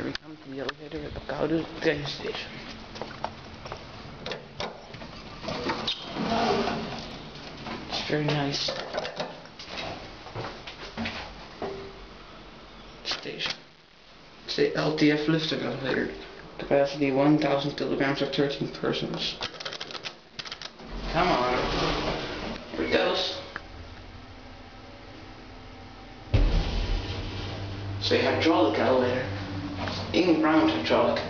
Here we come to the elevator at Abcoude train station. It's very nice station. It's the LTF lifting elevator. Capacity 1,000 kilograms or 13 persons. Come on. Here it goes. It's a hydraulic elevator. Inground hydraulic,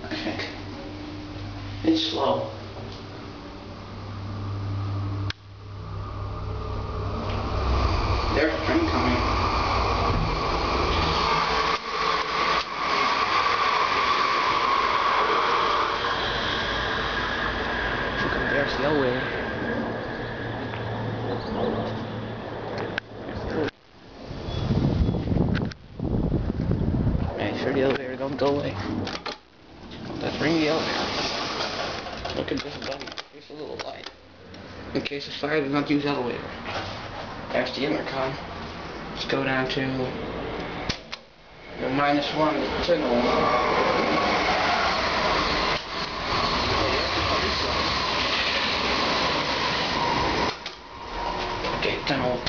I think. It's slow. There's a train coming. Look, there's the elevator. Make sure the elevator don't go away. Let's ring the elevator. Look at this button. It's a little light. In case of fire, do not use elevator. There's the intercom. Let's go down to the -1 tunnel. Okay, tunnel.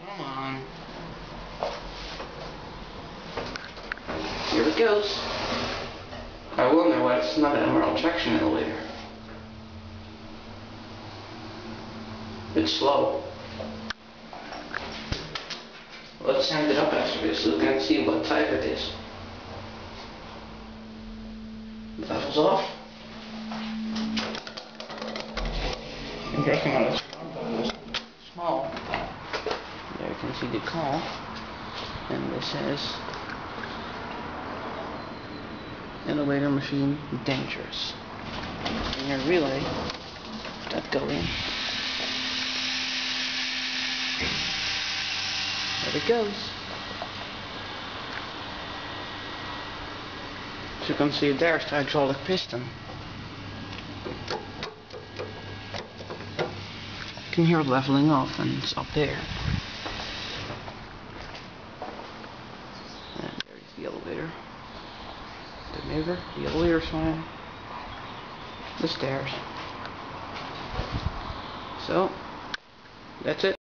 Come on. Here it goes. I wonder why it's not an Emerald traction elevator. It's slow. Let's stand it up after this so we can see what type it is. The level's off. I'm pressing on this small. There you can see the call. And this says elevator machine dangerous. And your relay that go in. There it goes. As you can see, there's the hydraulic piston. You can hear it leveling off, and it's up there. And there's the elevator. The mirror, the elevator sign, the stairs. So, that's it.